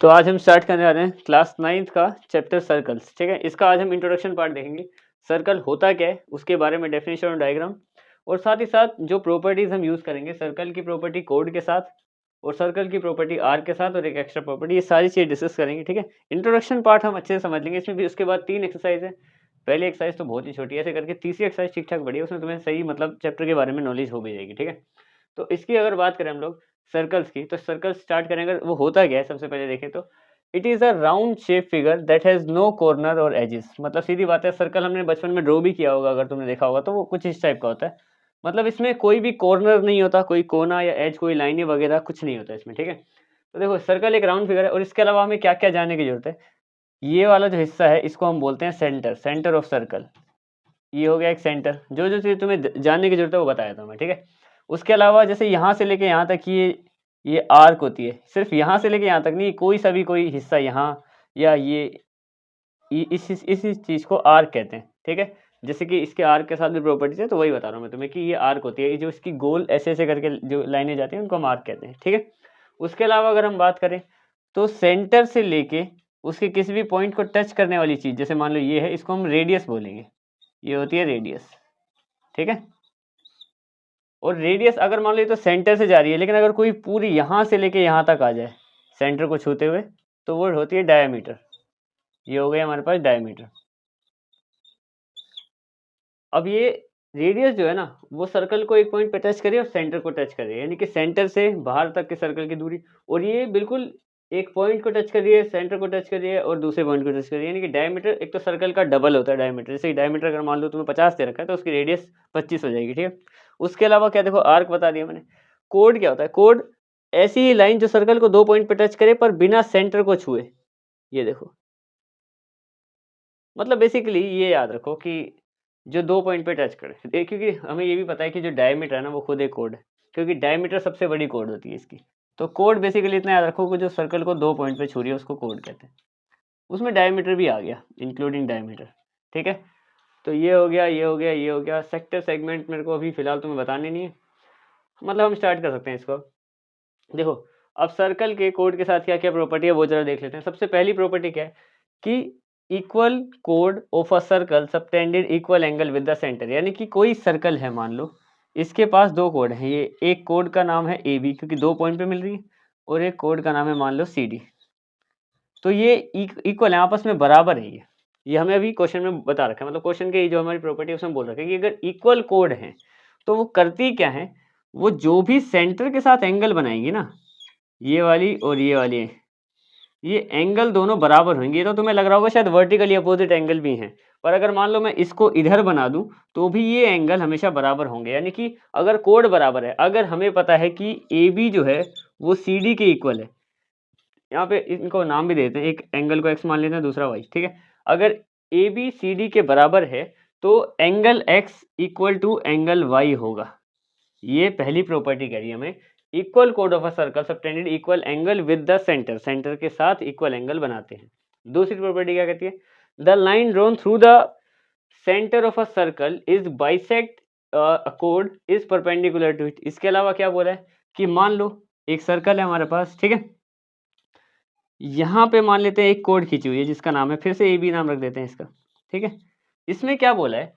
तो आज हम स्टार्ट करने जा रहे हैं क्लास 9th का चैप्टर सर्कल्स। ठीक है, इसका आज हम इंट्रोडक्शन पार्ट देखेंगे। सर्कल होता क्या है, उसके बारे में डेफिनेशन और डायग्राम, और साथ ही साथ जो प्रॉपर्टीज हम यूज़ करेंगे सर्कल की प्रॉपर्टी कोड के साथ, और सर्कल की प्रॉपर्टी आर के साथ, और एक एक्स्ट्रा प्रॉपर्टी, ये सारी चीज़ डिस्कस करेंगे। ठीक है, इंट्रोडक्शन पार्ट हम अच्छे से समझ लेंगे। इसमें भी उसके बाद 3 एक्सरसाइज है। पहली एक्सरसाइज तो बहुत ही छोटी है, ऐसे करके तीसरी एक्सरसाइज ठीक ठाक बढ़िया, उसमें तुम्हें सही मतलब चैप्टर के बारे में नॉलेज हो भी जाएगी। ठीक है, तो इसकी अगर बात करें हम लोग सर्कल्स की, तो सर्कल स्टार्ट करेंगे। वो होता क्या है, सबसे पहले देखें तो it is a round shape figure that has no corner और एजेस। मतलब सीधी बात है, सर्कल हमने बचपन में ड्रॉ भी किया होगा, अगर तुमने देखा होगा तो वो कुछ इस टाइप का होता है। मतलब इसमें कोई भी कॉर्नर नहीं होता, कोई कोना या एज, कोई लाइनें वगैरह कुछ नहीं होता इसमें। ठीक है, तो देखो सर्कल एक राउंड फिगर है, और इसके अलावा हमें क्या क्या जानने की जरूरत है। ये वाला जो हिस्सा है इसको हम बोलते हैं सेंटर, सेंटर ऑफ सर्कल। ये हो गया एक सेंटर। जो जो चीज़ तुम्हें जानने की जरूरत है वो बताया था मैं। ठीक है, उसके अलावा जैसे यहाँ से लेके यहाँ तक ये आर्क होती है, सिर्फ यहाँ से लेके यहाँ तक नहीं, कोई सा भी कोई हिस्सा यहाँ या इस चीज़ को आर्क कहते हैं। ठीक है, जैसे कि इसके आर्क के साथ भी प्रॉपर्टीज है, तो वही बता रहा हूँ मैं तुम्हें कि ये आर्क होती है। ये जो इसकी गोल ऐसे ऐसे करके जो लाइनें जाती हैं उनको हम आर्क कहते हैं। ठीक है, उसके अलावा अगर हम बात करें तो सेंटर से लेके उसके किसी भी पॉइंट को टच करने वाली चीज़, जैसे मान लो ये है, इसको हम रेडियस बोलेंगे। ये होती है रेडियस। ठीक है, और रेडियस अगर मान लो तो सेंटर से जा रही है, लेकिन अगर कोई पूरी यहाँ से लेके यहाँ तक आ जाए सेंटर को छूते हुए, तो वो होती है डायमीटर। ये हो गया हमारे पास डायमीटर। अब ये रेडियस जो है ना, वो सर्कल को एक पॉइंट पे टच करे और सेंटर को टच करे, यानी कि सेंटर से बाहर तक के सर्कल की दूरी। और ये बिल्कुल एक पॉइंट को टच करिए, सेंटर को टच करिए और दूसरे पॉइंट को टच करिए, यानी कि डायमीटर एक तो सर्कल का डबल होता है डायमीटर। जैसे डायमीटर अगर मान लो तुम्हें 50 दे रखा है, तो उसकी रेडियस 25 हो जाएगी। ठीक है, उसके अलावा क्या देखो, आर्क बता दिया मैंने। कोड क्या होता है, कोड ऐसी लाइन जो सर्कल को 2 पॉइंट पे टच करे पर बिना सेंटर को छुए। ये देखो, मतलब बेसिकली ये याद रखो कि जो 2 पॉइंट पे टच करे, क्योंकि हमें ये भी पता है कि जो डायमीटर है ना, वो खुद एक कोड है, क्योंकि डायमीटर सबसे बड़ी कोड होती है इसकी। तो कोड बेसिकली इतना याद रखो कि जो सर्कल को 2 पॉइंट पे छू रही है उसको कोड कहते हैं। उसमें डायमीटर भी आ गया, इंक्लूडिंग डायमीटर। ठीक है, तो ये हो गया, ये हो गया, ये हो गया। सेक्टर सेगमेंट मेरे को अभी फिलहाल तुम्हें बताने नहीं है, मतलब हम स्टार्ट कर सकते हैं इसको। देखो, अब सर्कल के कोड के साथ क्या क्या प्रॉपर्टी है वो जरा देख लेते हैं। सबसे पहली प्रॉपर्टी क्या है कि इक्वल कोड of a circle subtended equal angle with the centre. यानी कि कोई सर्कल है, मान लो इसके पास 2 कोड हैं। ये एक कोड का नाम है ए बी, क्योंकि 2 पॉइंट पे मिल रही है, और एक कोड का नाम है मान लो सी डी। तो ये इक्वल है, आपस में बराबर है। ये हमें अभी क्वेश्चन में बता रखा है, मतलब क्वेश्चन के जो हमारी प्रॉपर्टी है उसमें बोल रखा है कि अगर इक्वल कोड है तो वो करती क्या है, वो जो भी सेंटर के साथ एंगल बनाएंगी ना, ये वाली और ये वाली, ये एंगल दोनों बराबर होंगे। ये तो तुम्हें लग रहा होगा शायद वर्टिकली अपोजिट एंगल भी हैं, पर अगर मान लो मैं इसको इधर बना दूं तो भी ये एंगल हमेशा बराबर होंगे। यानी कि अगर कोड बराबर है, अगर हमें पता है कि ए बी जो है वो सी डी के इक्वल है, यहाँ पे इनको नाम भी देते हैं, एक एंगल को एक्स मान लेते हैं, दूसरा वाई। ठीक है, अगर ए बी सी डी के बराबर है तो angle x equal to angle y होगा। ये पहली प्रॉपर्टी कह रही है हमें, इक्वल कोड of a circle subtended equal angle with the centre, centre के साथ इक्वल एंगल बनाते हैं। दूसरी प्रॉपर्टी क्या कहती है, the line drawn through the centre of a circle is bisect a कोड इज परपेंडिकुलर टू इट। इसके अलावा क्या बोला है कि मान लो एक सर्कल है हमारे पास, ठीक है, यहाँ पे मान लेते हैं एक कोड खींची हुई है जिसका नाम है, फिर से ए बी नाम रख देते हैं इसका। ठीक है, इसमें क्या बोला है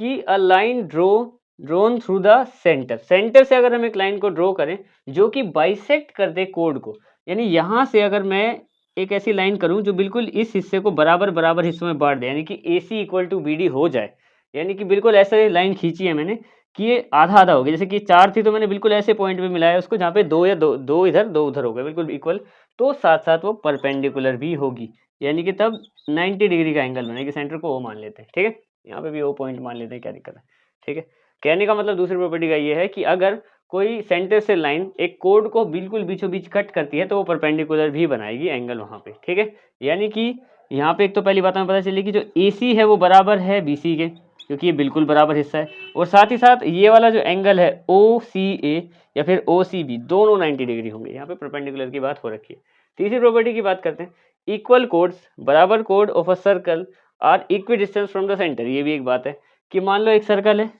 कि a line drone through the centre, centre से अगर हम एक लाइन को ड्रॉ करें जो कि बाइसेक्ट कर दे कोड को, यानी यहाँ से अगर मैं एक ऐसी लाइन करूं जो बिल्कुल इस हिस्से को बराबर बराबर हिस्सों में बांट दे, यानी कि ए सी इक्वल टू बी डी हो जाए, यानी कि बिल्कुल ऐसे लाइन खींची है मैंने कि ये आधा आधा हो गया। जैसे कि 4 थी तो मैंने बिल्कुल ऐसे पॉइंट पे मिलाया उसको जहाँ पे दो या दो इधर दो उधर हो गए, बिल्कुल इक्वल। तो साथ साथ वो परपेंडिकुलर भी होगी, यानी कि तब 90 डिग्री का एंगल बनेगी। सेंटर को ओ मान लेते हैं। ठीक है, यहाँ पे भी ओ पॉइंट मान लेते हैं, क्या दिक्कत है। ठीक है, कहने का मतलब दूसरी प्रॉपर्टी का ये है कि अगर कोई सेंटर से लाइन एक कोड को बिल्कुल बीचों बीच कट करती है तो वो परपेंडिकुलर भी बनाएगी एंगल वहाँ पे। ठीक है, यानी कि यहाँ पे एक तो पहली बात हमें पता चली कि जो ए सी है वो बराबर है बी सी के, क्योंकि ये बिल्कुल बराबर हिस्सा है, और साथ ही साथ ये वाला जो एंगल है ओ सी ए या फिर ओ सी बी, दोनों 90 डिग्री होंगे। यहाँ पे परपेंडिकुलर की बात हो रखी है। तीसरी प्रॉपर्टी की बात करते हैं, इक्वल कोड्स, बराबर कोड of a circle are equidistance from the centre. ये भी एक बात है कि मान लो एक सर्कल है,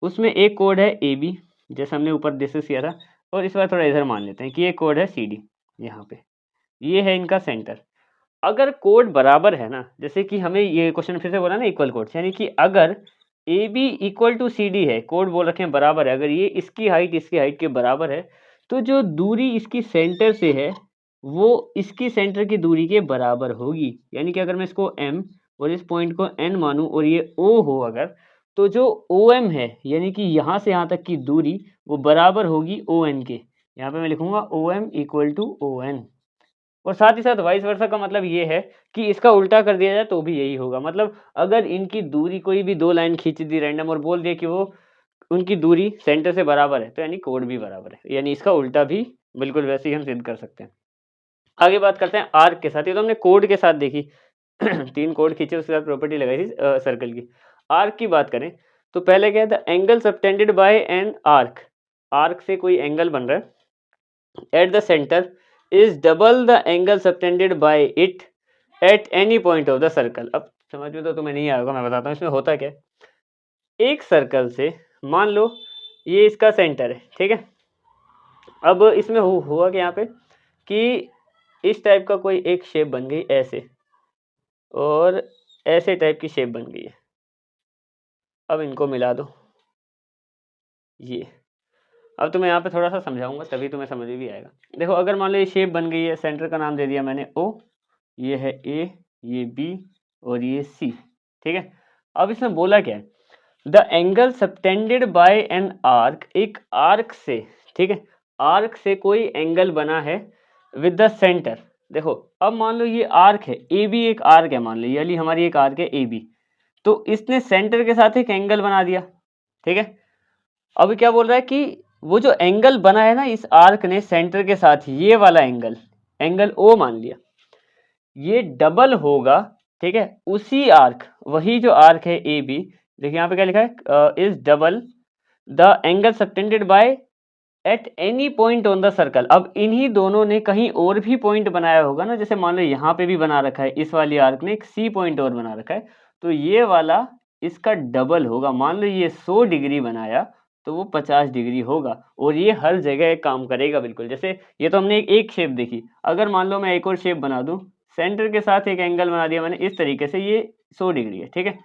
उसमें एक कोड है ए बी, जैसे हमने ऊपर डिस्कस किया था, और इस बार थोड़ा इधर मान लेते हैं कि एक कोड है सी डी यहाँ पे। ये है इनका सेंटर। अगर कोड बराबर है ना, जैसे कि हमें ये क्वेश्चन फिर से बोला ना इक्वल कोड, यानी कि अगर A B equal to C D है, कोड बोल रखे हैं बराबर है, अगर ये इसकी हाइट के बराबर है, तो जो दूरी इसकी सेंटर से है वो इसकी सेंटर की दूरी के बराबर होगी। यानी कि अगर मैं इसको m और इस पॉइंट को n मानूं और ये o हो अगर, तो जो OM है यानी कि यहाँ से यहाँ तक की दूरी वो बराबर होगी ON के। यहाँ पे मैं लिखूंगा OM इक्वल टू ON। और साथ ही साथ वाइस वर्सा का मतलब ये है कि इसका उल्टा कर दिया जाए तो भी यही होगा। मतलब अगर इनकी दूरी कोई भी दो लाइन खींच दी रैंडम और बोल दिया कि वो उनकी दूरी सेंटर से बराबर है, तो यानी कोड भी बराबर है, यानी इसका उल्टा भी बिल्कुल वैसे ही हम सिद्ध कर सकते हैं। आगे बात करते हैं आर्क के साथ। ये तो हमने कोड के साथ देखी तीन कोड खींचे उसके साथ प्रॉपर्टी लगाई थी सर्कल की। आर्क की बात करें तो पहले क्या था, angle subtended bye an arc. Arc से कोई एंगल बन रहा है at the centre is double the angle subtended bye it at any point of the circle. अब समझ में तो तुम्हें नहीं आएगा, मैं बताता हूँ इसमें होता क्या है। एक सर्कल से मान लो ये इसका सेंटर है, ठीक है। अब इसमें हुआ कि यहाँ पे कि इस टाइप का कोई एक शेप बन गई ऐसे, और ऐसे टाइप की शेप बन गई है। अब इनको मिला दो ये। अब तुम्हें यहाँ पे थोड़ा सा समझाऊंगा तभी तुम्हें समझ भी आएगा। देखो अगर मान लो ये शेप बन गई है, सेंटर का नाम दे दिया मैंने O, ये है A, ये B और ये C, ठीक है। अब इसमें बोला क्या है, the angle subtended bye an arc, एक आर्क से, ठीक है, आर्क से कोई एंगल बना है विद द सेंटर। देखो अब मान लो ये आर्क है, ए बी एक आर्क है, मान लो ये हमारी एक आर्क है ए बी, तो इसने सेंटर के साथ एक एंगल बना दिया, ठीक है। अब क्या बोल रहा है कि वो जो एंगल बना है ना इस आर्क ने सेंटर के साथ, ये वाला एंगल, एंगल ओ मान लिया, ये डबल होगा, ठीक है, उसी आर्क, वही जो आर्क है ए बी, देखिए यहाँ पे क्या लिखा है, is double the angle subtended by at any point on the circle. अब इन्हीं दोनों ने कहीं और भी पॉइंट बनाया होगा ना, जैसे मान लो यहाँ पे भी बना रखा है, इस वाली आर्क ने एक सी पॉइंट और बना रखा है, तो ये वाला इसका डबल होगा। मान लो ये 100 डिग्री बनाया तो वो 50 डिग्री होगा, और ये हर जगह काम करेगा बिल्कुल। जैसे ये तो हमने एक शेप देखी, अगर मान लो मैं एक और शेप बना दूं, सेंटर के साथ एक एंगल बना दिया मैंने इस तरीके से, ये 100 डिग्री है, ठीक है,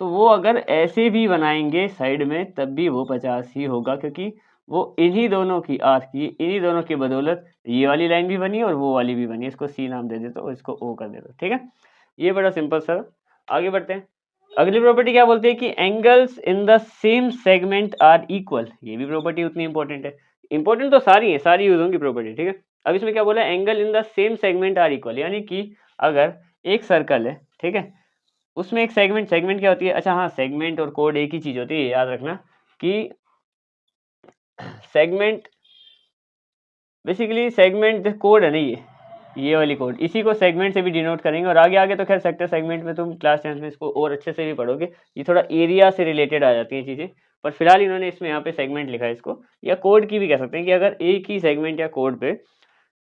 तो वो अगर ऐसे भी बनाएंगे साइड में तब भी वो 50 ही होगा, क्योंकि वो इन्हीं दोनों की आर्क की, इन्हीं दोनों की बदौलत ये वाली लाइन भी बनी और वो वाली भी बनी। इसको सी नाम दे देते हो, इसको ओ कर देते हो, ठीक है। ये बड़ा सिंपल सा। आगे बढ़ते हैं। अगली प्रॉपर्टी क्या बोलते हैं कि angles in the same segment are equal. ये भी प्रॉपर्टी उतनी इंपॉर्टेंट है, इंपॉर्टेंट तो सारी है, सारी यूज होंगी प्रॉपर्टी, ठीक है। अब इसमें क्या बोला, angle in the same segment are equal, यानी कि अगर एक सर्कल है, ठीक है, उसमें एक सेगमेंट, सेगमेंट क्या होती है, अच्छा हाँ, सेगमेंट और कोड एक ही चीज होती है, याद रखना कि सेगमेंट बेसिकली, सेगमेंट कोड है नहीं, ये वाली कोड, इसी को सेगमेंट से भी डिनोट करेंगे। और आगे आगे तो खैर सेक्टर सेगमेंट में तुम क्लास 10 में इसको और अच्छे से भी पढ़ोगे, ये थोड़ा एरिया से रिलेटेड आ जाती हैं चीज़ें, पर फिलहाल इन्होंने इसमें यहाँ पे सेगमेंट लिखा है इसको, या कोड की भी कह सकते हैं कि अगर एक ही सेगमेंट या कोड पे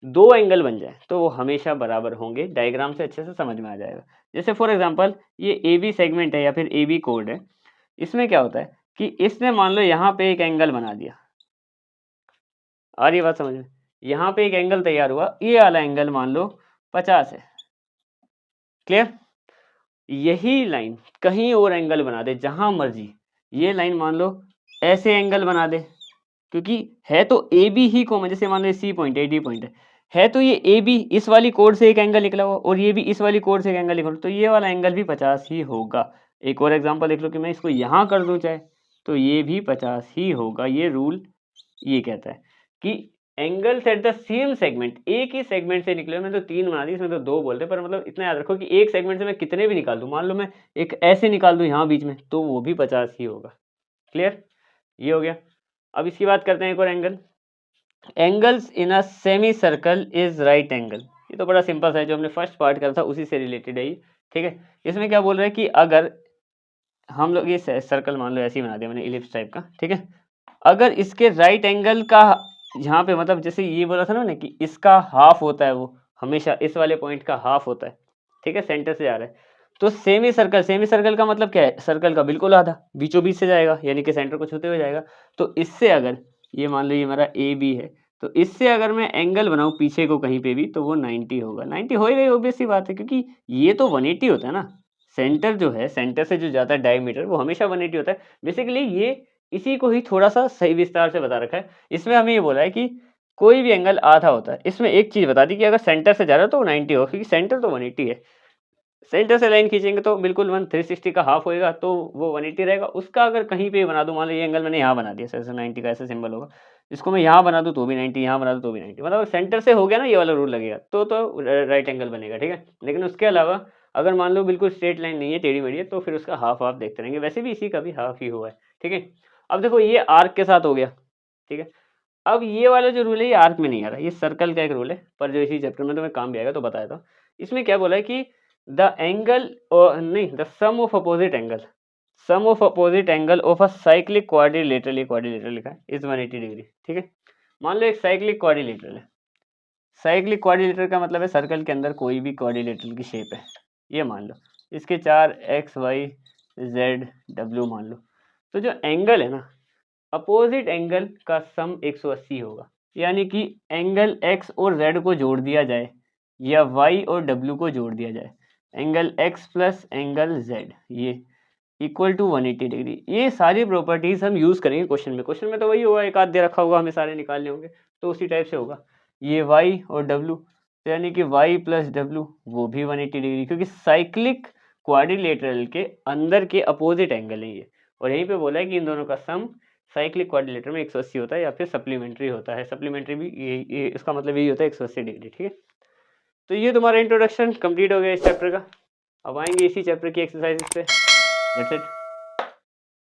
दो एंगल बन जाए तो वो हमेशा बराबर होंगे। डायग्राम से अच्छे से समझ में आ जाएगा। जैसे फॉर एग्जाम्पल ये ए बी सेगमेंट है या फिर ए बी कोड है, इसमें क्या होता है कि इसने मान लो यहाँ पे एक एंगल बना दिया, आ रही बात समझ में, यहाँ पे एक एंगल तैयार हुआ, ये वाला एंगल मान लो 50 है, क्लियर। यही लाइन कहीं और एंगल बना दे जहां मर्जी, ये लाइन मान लो ऐसे एंगल बना दे, क्योंकि है तो ए बी ही कॉमन, जैसे मान लो सी पॉइंट है, डी पॉइंट है तो ये ए बी इस वाली कोड से एक एंगल निकला हुआ और ये भी इस वाली कोड से एक एंगल निकला, तो ये वाला एंगल भी 50 ही होगा। एक और एग्जांपल देख लो कि मैं इसको यहाँ कर दूं चाहे, तो ये भी 50 ही होगा। ये रूल ये कहता है कि angles at the same segment, एक ही सेगमेंट से निकले, मैंने तो 3 बना दी, इसमें तो 2 बोलते, पर मतलब इतना याद रखो कि एक सेगमेंट से मैं कितने भी निकाल दूं, मान लो मैं एक ऐसे निकाल दूं यहाँ बीच में, तो वो भी 50 ही होगा। क्लियर, ये हो गया। अब इसकी बात करते हैं एक और angle. Angles in a semi circle is right angle. ये तो बड़ा सिंपल सा है, जो हमने फर्स्ट पार्ट करा था उसी से रिलेटेड है ये, ठीक है। इसमें क्या बोल रहे हैं कि अगर हम लोग ये सर्कल मान लो ऐसे ही बना दिया मैंने, इलिप्स टाइप का, ठीक है, अगर इसके राइट एंगल का यहाँ पे, मतलब जैसे ये बोला था ना कि इसका हाफ होता है, वो हमेशा इस वाले पॉइंट का हाफ होता है, ठीक है, सेंटर से आ रहा है, तो सेमी सर्कल, सेमी सर्कल का मतलब क्या है, सर्कल का बिल्कुल आधा, बीचों बीच से जाएगा, यानी कि सेंटर को छूते हुए जाएगा। तो इससे अगर ये मान लो ये हमारा ए बी है, तो इससे अगर मैं एंगल बनाऊँ पीछे को कहीं पे भी तो वो 90 होगा। 90 हो ही गई, ऑब्वियस सी बात है, क्योंकि ये तो 180 होता है ना। सेंटर जो है, सेंटर से जो जाता है डायमीटर वो हमेशा 180 होता है। बेसिकली ये इसी को ही थोड़ा-सा सही विस्तार से बता रखा है। इसमें हमें ये बोला है कि कोई भी एंगल आधा होता है। इसमें एक चीज़ बता दी कि अगर सेंटर से जा रहा है तो वो 90 होगा, क्योंकि सेंटर तो 180 है। सेंटर से लाइन खींचेंगे तो बिल्कुल 360 का हाफ होएगा, तो वो 180 रहेगा। उसका अगर कहीं पे बना दूँ, मान लो ये एंगल मैंने यहाँ बना दिया, ऐसे 90 का ऐसे सिंबल होगा। इसको मैं यहाँ बना दूँ तो भी 90, यहाँ बना दूँ तो भी 90, मतलब सेंटर से हो गया ना, ये वाला रूल लगेगा तो राइट एंगल बनेगा, ठीक है। लेकिन उसके अलावा अगर मान लो बिल्कुल स्ट्रेट लाइन नहीं है, टेढ़ी-मेढ़ी है, तो फिर उसका हाफ देखते रहेंगे। वैसे भी इसी का भी हाफ ही हुआ है, ठीक है। अब देखो ये आर्क के साथ हो गया, ठीक है। अब ये वाला जो रूल है ये आर्क में नहीं आ रहा, ये सर्कल का एक रूल है, पर जो इसी चैप्टर में तुम्हें काम भी आएगा तो बताया था। इसमें क्या बोला है कि द एंगल नहीं, the sum of opposite angle of a cyclic quadrilateral, ये क्वाड्रिलेटरल लिखा है, इज 180 डिग्री, ठीक है। मान लो एक साइक्लिक क्वाड्रिलेटरल है। साइक्लिक क्वाड्रिलेटरल का मतलब है सर्कल के अंदर कोई भी क्वाड्रिलेटरल की शेप है, ये मान लो। इसके 4 एक्स वाई जेड डब्ल्यू मान लो। तो जो एंगल है ना, अपोजिट एंगल का सम 180 होगा। यानी कि एंगल x और z को जोड़ दिया जाए या y और w को जोड़ दिया जाए, angle x plus angle z, ये इक्वल टू 180 डिग्री। ये सारी प्रॉपर्टीज हम यूज़ करेंगे क्वेश्चन में। क्वेश्चन में तो वही होगा, एक आध दे रखा होगा, हमें सारे निकालने होंगे, तो उसी टाइप से होगा। ये y और w, तो यानी कि y प्लस w वो भी 180 डिग्री, क्योंकि साइक्लिक क्वाड्रिलेटरल के अंदर के अपोजिट एंगल है ये। और यहीं पे बोला है कि इन दोनों का सम साइक्लिक क्वाड्रिलेटरल में 180 होता है, या फिर सप्लीमेंट्री होता है। सप्लीमेंट्री भी ये इसका मतलब यही होता है, 180 डिग्री, ठीक है। तो ये तुम्हारा इंट्रोडक्शन कंप्लीट हो गया इस चैप्टर का। अब आएंगे इसी चैप्टर की एक्सरसाइज पे। That's it.